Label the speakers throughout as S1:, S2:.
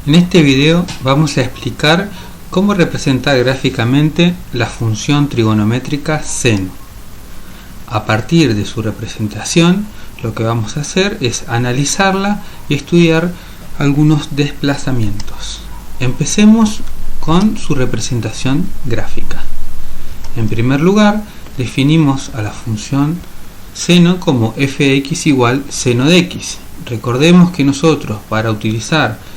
S1: En este video vamos a explicar cómo representar gráficamente la función trigonométrica seno. A partir de su representación, lo que vamos a hacer es analizarla y estudiar algunos desplazamientos. Empecemos con su representación gráfica. En primer lugar, definimos a la función seno como f(x) igual seno de x. Recordemos que nosotros, para utilizar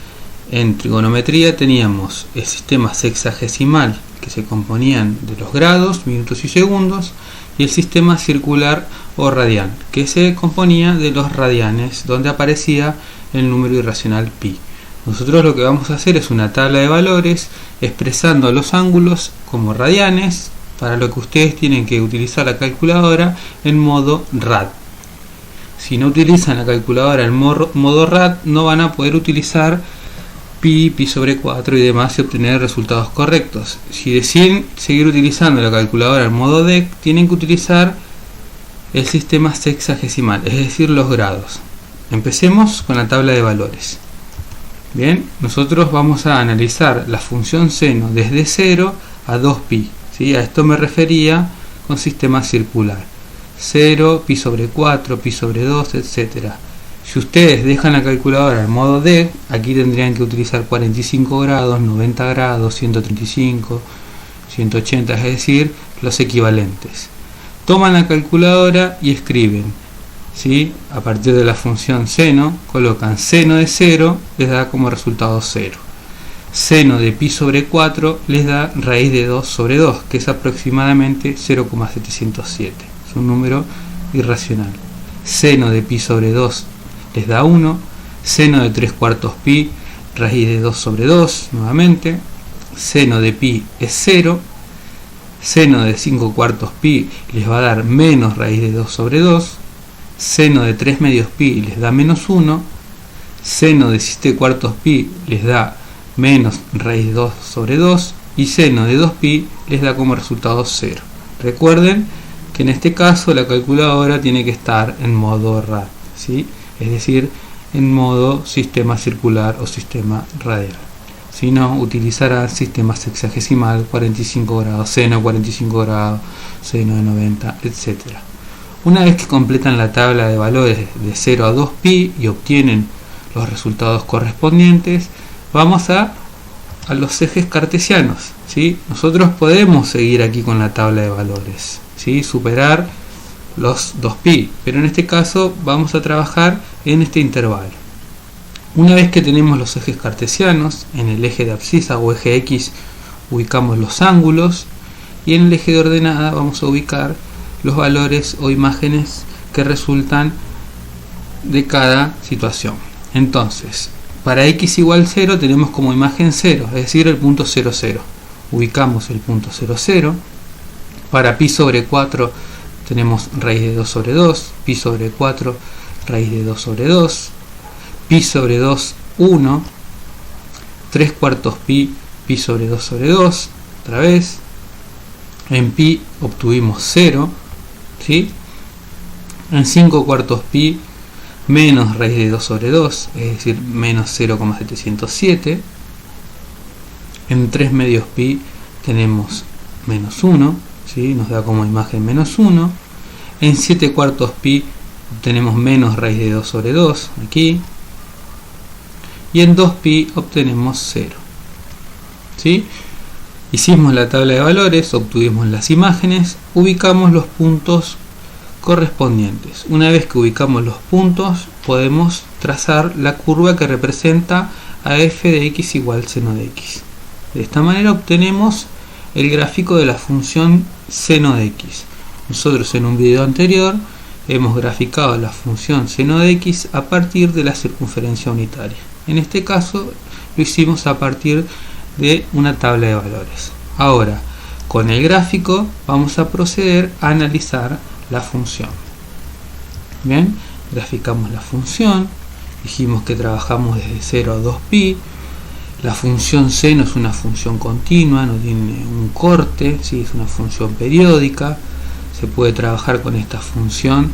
S1: en trigonometría, teníamos el sistema sexagesimal, que se componían de los grados, minutos y segundos, y el sistema circular o radian, que se componía de los radianes, donde aparecía el número irracional pi. Nosotros lo que vamos a hacer es una tabla de valores expresando los ángulos como radianes, para lo que ustedes tienen que utilizar la calculadora en modo rad. Si no utilizan la calculadora en modo rad, no van a poder utilizar pi sobre 4 y demás y obtener resultados correctos. Si deciden seguir utilizando la calculadora en modo dec, tienen que utilizar el sistema sexagesimal, es decir, los grados. Empecemos con la tabla de valores. Bien, nosotros vamos a analizar la función seno desde 0 a 2pi. ¿Sí? A esto me refería con sistema circular. 0, pi sobre 4, pi sobre 2, etc. Si ustedes dejan la calculadora en modo dec, aquí tendrían que utilizar 45 grados, 90 grados, 135, 180, es decir, los equivalentes. Toman la calculadora y escriben, ¿sí? A partir de la función seno, colocan seno de 0, les da como resultado 0. Seno de pi sobre 4 les da raíz de 2 sobre 2, que es aproximadamente 0,707. Es un número irracional. Seno de pi sobre 2 les da 1. Seno de 3/4 pi, raíz de 2 sobre 2, nuevamente. Seno de pi es 0. Seno de 5/4 pi les va a dar menos raíz de 2 sobre 2. Seno de 3 medios pi les da menos 1. Seno de 7/4 pi les da menos raíz de 2 sobre 2. Y seno de 2pi les da como resultado 0. Recuerden que en este caso la calculadora tiene que estar en modo rad, ¿sí? Es decir, en modo sistema circular o sistema radial. Si no, utilizará sistema sexagesimal, 45 grados, seno 45 grados, seno de 90, etc. Una vez que completan la tabla de valores de 0 a 2pi y obtienen los resultados correspondientes, vamos a los ejes cartesianos, ¿sí? Nosotros podemos seguir aquí con la tabla de valores, ¿sí? Superar los 2pi, pero en este caso vamos a trabajar en este intervalo. Una vez que tenemos los ejes cartesianos, en el eje de abscisa o eje X ubicamos los ángulos y en el eje de ordenada vamos a ubicar los valores o imágenes que resultan de cada situación. Entonces, para x igual 0 tenemos como imagen 0, es decir, el punto 0, 0. Ubicamos el punto 0, 0. Para pi sobre 4 tenemos raíz de 2 sobre 2, pi sobre 4, raíz de 2 sobre 2, pi sobre 2, 1, 3/4 pi, pi sobre 2 sobre 2, otra vez. En pi obtuvimos 0, ¿sí? En 5/4 pi, menos raíz de 2 sobre 2, es decir, menos 0,707. En 3 medios pi tenemos menos 1, ¿sí? Nos da como imagen menos 1. En 7/4 pi obtenemos menos raíz de 2 sobre 2, aquí. Y en 2pi obtenemos 0. ¿Sí? Hicimos la tabla de valores, obtuvimos las imágenes, ubicamos los puntos correspondientes. Una vez que ubicamos los puntos, podemos trazar la curva que representa a f de x igual seno de x. De esta manera obtenemos el gráfico de la función seno de x. Nosotros en un video anterior hemos graficado la función seno de x a partir de la circunferencia unitaria. En este caso lo hicimos a partir de una tabla de valores. Ahora, con el gráfico vamos a proceder a analizar la función. Bien, graficamos la función, dijimos que trabajamos desde 0 a 2pi. La función seno es una función continua, no tiene un corte, ¿sí? Es una función periódica. Se puede trabajar con esta función,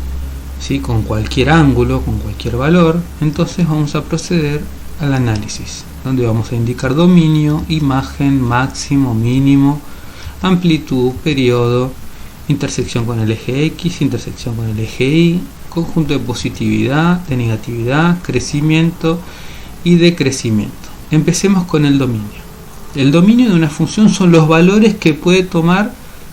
S1: ¿sí? Con cualquier ángulo, con cualquier valor. Entonces vamos a proceder al análisis. donde vamos a indicar dominio, imagen, máximo, mínimo, amplitud, periodo, intersección con el eje X, intersección con el eje Y, conjunto de positividad, de negatividad, crecimiento y decrecimiento. Empecemos con el dominio. El dominio de una función son los valores que puede tomar,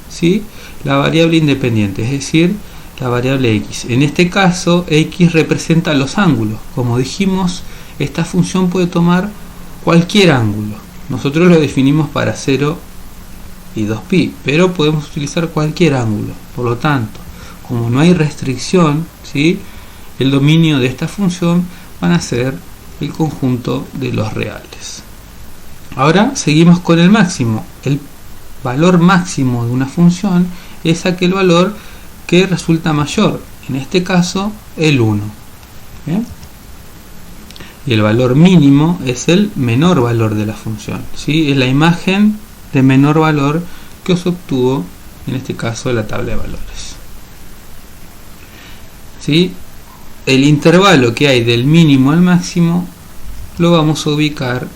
S1: ¿sí?, la variable independiente, es decir, la variable X. En este caso, X representa los ángulos. Como dijimos, esta función puede tomar cualquier ángulo. Nosotros lo definimos para 0 y 2pi, pero podemos utilizar cualquier ángulo. Por lo tanto, como no hay restricción, ¿sí?, el dominio de esta función van a ser el conjunto de los reales. Ahora seguimos con el máximo. El valor máximo de una función es aquel valor que resulta mayor, en este caso el 1. ¿Bien? Y el valor mínimo es el menor valor de la función, ¿sí? Es la imagen de menor valor que se obtuvo, en este caso, la tabla de valores. ¿Sí? El intervalo que hay del mínimo al máximo lo vamos a ubicar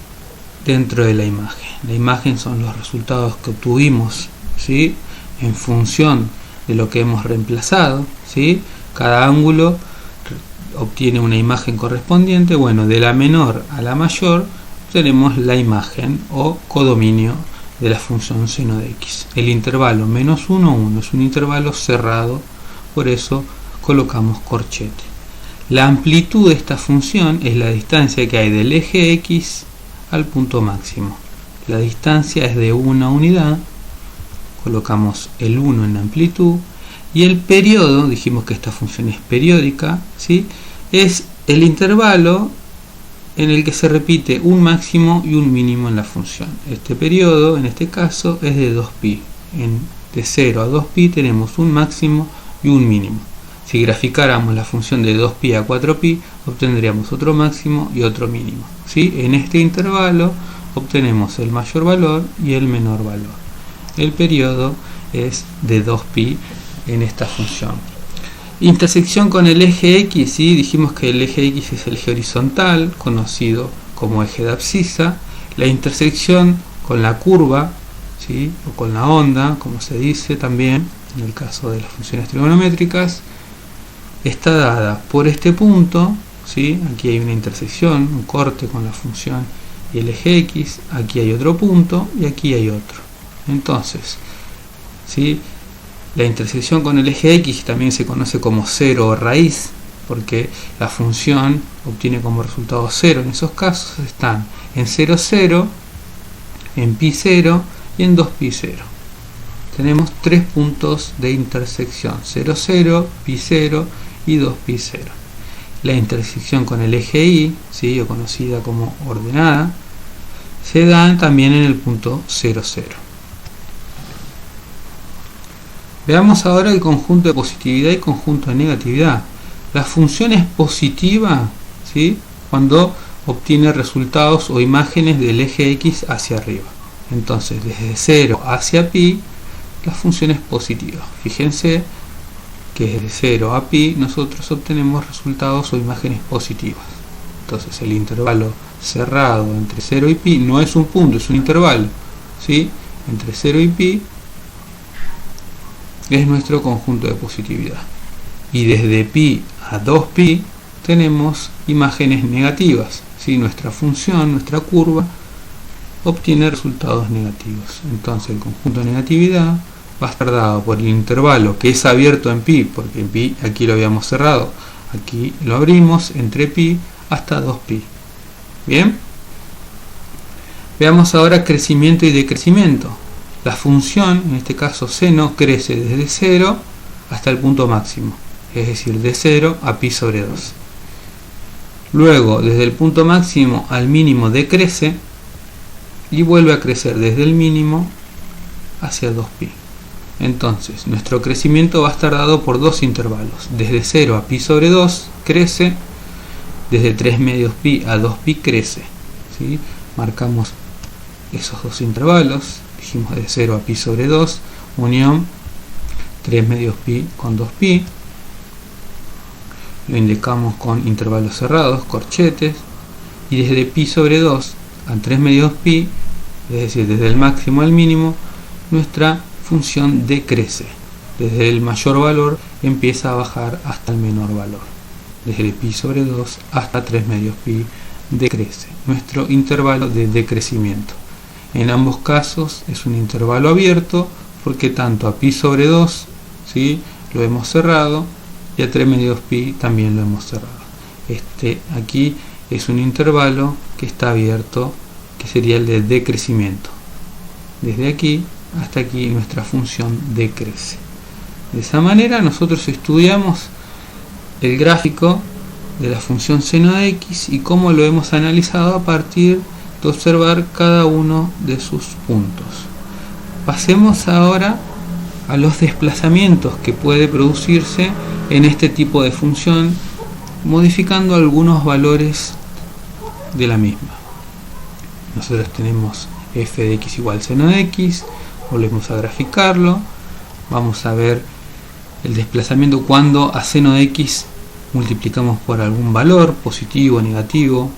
S1: dentro de la imagen. La imagen son los resultados que obtuvimos, ¿sí?, en función de lo que hemos reemplazado, ¿sí? Cada ángulo obtiene una imagen correspondiente. Bueno, de la menor a la mayor tenemos la imagen o codominio de la función seno de x. El intervalo menos 1, 1 es un intervalo cerrado, por eso colocamos corchete. La amplitud de esta función es la distancia que hay del eje x al punto máximo. La distancia es de una unidad, colocamos el 1 en amplitud, y el periodo, dijimos que esta función es periódica, ¿sí?, es el intervalo en el que se repite un máximo y un mínimo en la función. Este periodo, en este caso, es de 2pi. De 0 a 2pi tenemos un máximo y un mínimo. Si graficáramos la función de 2pi a 4pi, obtendríamos otro máximo y otro mínimo, ¿sí? En este intervalo obtenemos el mayor valor y el menor valor. El periodo es de 2pi en esta función. Intersección con el eje X, ¿sí? Dijimos que el eje X es el eje horizontal, conocido como eje de abscisa. La intersección con la curva, ¿sí?, o con la onda, como se dice también en el caso de las funciones trigonométricas, está dada por este punto, ¿sí? Aquí hay una intersección, un corte con la función y el eje X, aquí hay otro punto y aquí hay otro. Entonces, ¿sí?, la intersección con el eje X también se conoce como cero o raíz, porque la función obtiene como resultado 0. En esos casos están en 0, 0, en pi 0 y en 2pi 0. Tenemos tres puntos de intersección: 0, 0, pi 0 y 2pi 0. La intersección con el eje Y, ¿sí?, o conocida como ordenada, se da también en el punto 0, 0. Veamos ahora el conjunto de positividad y conjunto de negatividad. La función es positiva, ¿sí?, cuando obtiene resultados o imágenes del eje X hacia arriba. Entonces, desde 0 hacia pi, la función es positiva. Fíjense que desde 0 a pi nosotros obtenemos resultados o imágenes positivas. Entonces, el intervalo cerrado entre 0 y pi no es un punto, es un intervalo, ¿sí?, entre 0 y pi es nuestro conjunto de positividad. Y desde pi a 2pi tenemos imágenes negativas, ¿sí? Nuestra función, nuestra curva, obtiene resultados negativos. Entonces el conjunto de negatividad va a estar dado por el intervalo que es abierto en pi, porque en pi aquí lo habíamos cerrado, aquí lo abrimos entre pi hasta 2pi. Bien, veamos ahora crecimiento y decrecimiento. La función, en este caso seno, crece desde 0 hasta el punto máximo, es decir, de 0 a pi sobre 2. Luego, desde el punto máximo al mínimo decrece y vuelve a crecer desde el mínimo hacia 2pi. Entonces, nuestro crecimiento va a estar dado por dos intervalos. Desde 0 a pi sobre 2 crece, desde 3 medios pi a 2pi crece, ¿sí? Marcamos esos dos intervalos. Dijimos de 0 a pi sobre 2, unión 3 medios pi con 2pi. Lo indicamos con intervalos cerrados, corchetes. Y desde pi sobre 2 a 3 medios pi, es decir, desde el máximo al mínimo, nuestra función decrece. Desde el mayor valor empieza a bajar hasta el menor valor. Desde el pi sobre 2 hasta 3 medios pi decrece. Nuestro intervalo de decrecimiento. En ambos casos es un intervalo abierto porque tanto a pi sobre 2, ¿sí?, lo hemos cerrado, y a 3 medios pi también lo hemos cerrado. Aquí es un intervalo que está abierto, que sería el de decrecimiento. Desde aquí hasta aquí nuestra función decrece. De esa manera nosotros estudiamos el gráfico de la función seno de x y cómo lo hemos analizado a partir de observar cada uno de sus puntos. Pasemos ahora a los desplazamientos que puede producirse en este tipo de función, modificando algunos valores de la misma. Nosotros tenemos f de x igual seno de x, volvemos a graficarlo, vamos a ver el desplazamiento cuando a seno de x multiplicamos por algún valor, positivo o negativo,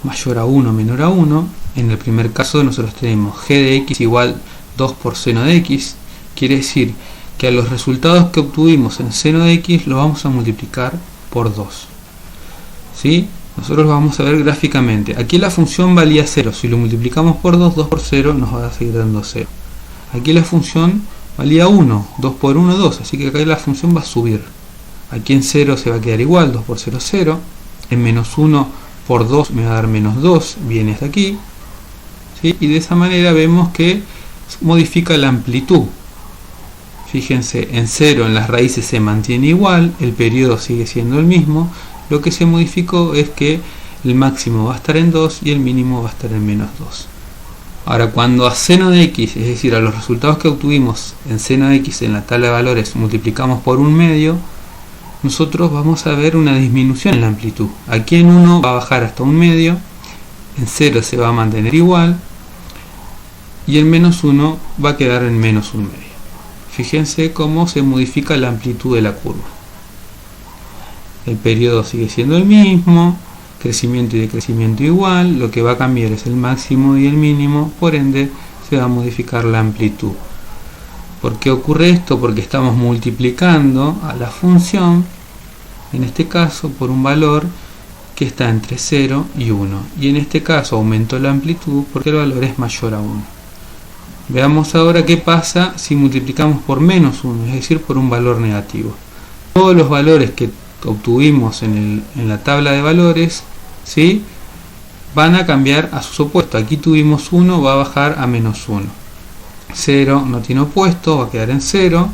S1: mayor a 1 o menor a 1. En el primer caso nosotros tenemos g de x igual 2 por seno de x, quiere decir que a los resultados que obtuvimos en seno de x los vamos a multiplicar por 2. ¿Sí? Nosotros lo vamos a ver gráficamente. Aquí la función valía 0, si lo multiplicamos por 2, 2 por 0 nos va a seguir dando 0. Aquí la función valía 1, 2 por 1, 2, así que acá la función va a subir. Aquí en 0 se va a quedar igual, 2 por 0, 0. En menos 1 por 2 me va a dar menos 2, viene hasta aquí. ¿Sí? Y de esa manera vemos que modifica la amplitud. Fíjense, en 0 en las raíces se mantiene igual, el periodo sigue siendo el mismo. Lo que se modificó es que el máximo va a estar en 2 y el mínimo va a estar en menos 2. Ahora, cuando a seno de x, es decir, a los resultados que obtuvimos en seno de x en la tabla de valores, multiplicamos por un medio, nosotros vamos a ver una disminución en la amplitud. Aquí en 1 va a bajar hasta un medio, en 0 se va a mantener igual, y en menos 1 va a quedar en menos un medio. Fíjense cómo se modifica la amplitud de la curva. El periodo sigue siendo el mismo, crecimiento y decrecimiento igual, lo que va a cambiar es el máximo y el mínimo, por ende se va a modificar la amplitud. ¿Por qué ocurre esto? Porque estamos multiplicando a la función, en este caso por un valor que está entre 0 y 1, y en este caso aumentó la amplitud porque el valor es mayor a 1. Veamos ahora qué pasa si multiplicamos por menos 1, es decir, por un valor negativo. Todos los valores que obtuvimos en la tabla de valores, ¿sí?, van a cambiar a sus opuestos. Aquí tuvimos 1, va a bajar a menos 1. 0 no tiene opuesto, va a quedar en 0.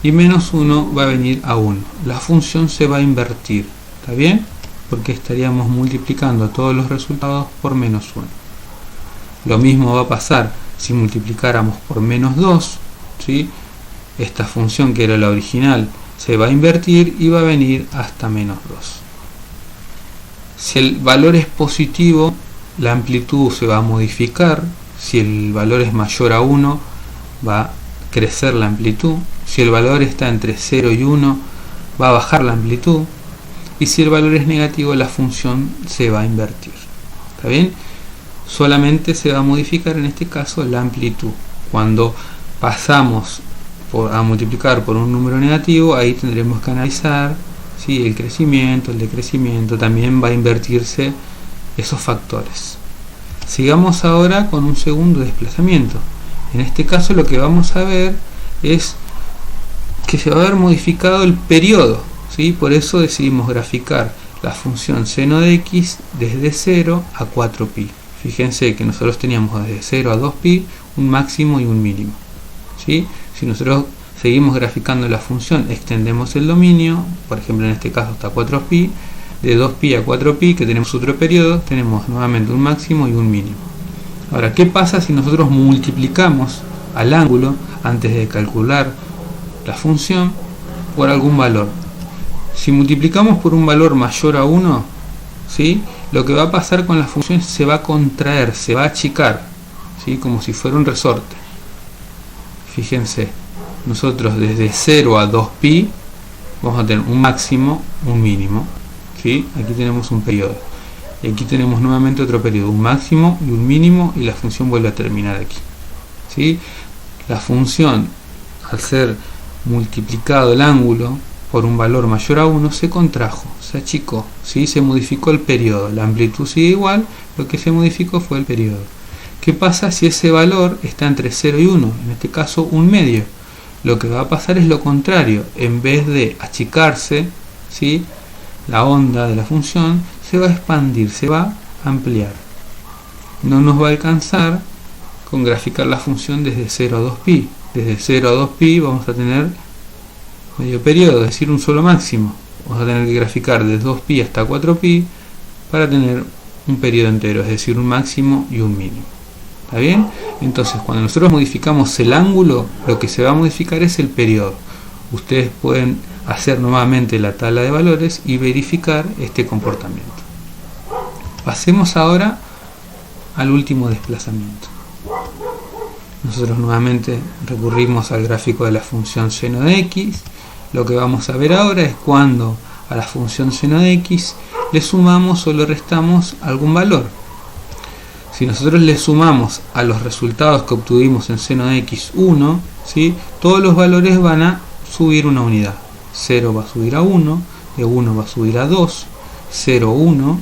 S1: Y menos 1 va a venir a 1. La función se va a invertir. ¿Está bien? Porque estaríamos multiplicando todos los resultados por menos 1. Lo mismo va a pasar si multiplicáramos por menos 2. ¿Sí? Esta función, que era la original, se va a invertir y va a venir hasta menos 2. Si el valor es positivo, la amplitud se va a modificar. Si el valor es mayor a 1, va a crecer la amplitud. Si el valor está entre 0 y 1, va a bajar la amplitud. Y si el valor es negativo, la función se va a invertir. ¿Está bien? Solamente se va a modificar en este caso la amplitud. Cuando pasamos a multiplicar por un número negativo, ahí tendremos que analizar si el crecimiento, el decrecimiento, también va a invertirse esos factores. Sigamos ahora con un segundo desplazamiento. En este caso lo que vamos a ver es que se va a ver modificado el periodo, ¿sí? Por eso decidimos graficar la función seno de x desde 0 a 4pi. Fíjense que nosotros teníamos desde 0 a 2pi un máximo y un mínimo, ¿sí? Si nosotros seguimos graficando la función, extendemos el dominio, por ejemplo en este caso hasta 4pi, de 2pi a 4pi, que tenemos otro periodo, tenemos nuevamente un máximo y un mínimo. Ahora, ¿qué pasa si nosotros multiplicamos al ángulo, antes de calcular la función, por algún valor? Si multiplicamos por un valor mayor a 1, ¿sí?, lo que va a pasar con la función es que se va a contraer, se va a achicar, ¿sí?, como si fuera un resorte. Fíjense, nosotros desde 0 a 2pi vamos a tener un máximo, un mínimo, ¿sí? Aquí tenemos un periodo. y aquí tenemos nuevamente otro periodo, un máximo y un mínimo, y la función vuelve a terminar aquí, ¿sí? La función, al ser multiplicado el ángulo por un valor mayor a 1, se contrajo, se achicó, ¿sí? Se modificó el periodo, la amplitud sigue igual, lo que se modificó fue el periodo. ¿Qué pasa si ese valor está entre 0 y 1? En este caso, un medio. Lo que va a pasar es lo contrario. En vez de achicarse, ¿sí?, la onda de la función se va a expandir, se va a ampliar. No nos va a alcanzar con graficar la función desde 0 a 2pi. Desde 0 a 2pi vamos a tener medio periodo, es decir, un solo máximo. Vamos a tener que graficar desde 2pi hasta 4pi para tener un periodo entero, es decir, un máximo y un mínimo. ¿Está bien? Entonces, cuando nosotros modificamos el ángulo, lo que se va a modificar es el periodo. Ustedes pueden hacer nuevamente la tabla de valores y verificar este comportamiento. Pasemos ahora al último desplazamiento. Nosotros nuevamente recurrimos al gráfico de la función seno de x. Lo que vamos a ver ahora es cuando a la función seno de x le sumamos o le restamos algún valor. Si nosotros le sumamos a los resultados que obtuvimos en seno de x 1, ¿sí?, todos los valores van a subir una unidad. 0 va a subir a 1, de 1 va a subir a 2, 0, 1,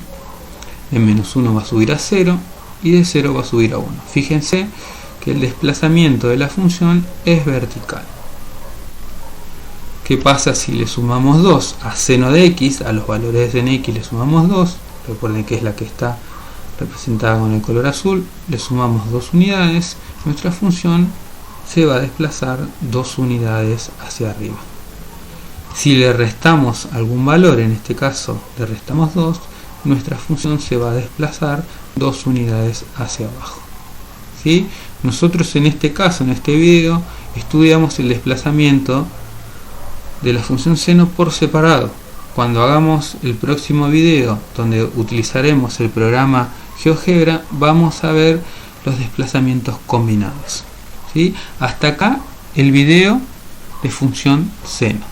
S1: de menos 1 va a subir a 0 y de 0 va a subir a 1. Fíjense que el desplazamiento de la función es vertical. ¿Qué pasa si le sumamos 2 a seno de x? A los valores de seno de x le sumamos 2, recuerden que es la que está representada con el color azul, le sumamos 2 unidades, nuestra función se va a desplazar 2 unidades hacia arriba. Si le restamos algún valor, en este caso le restamos 2, nuestra función se va a desplazar 2 unidades hacia abajo, ¿sí? Nosotros en este caso, en este video, estudiamos el desplazamiento de la función seno por separado. Cuando hagamos el próximo video, donde utilizaremos el programa GeoGebra, vamos a ver los desplazamientos combinados, ¿sí? Hasta acá el video de función seno.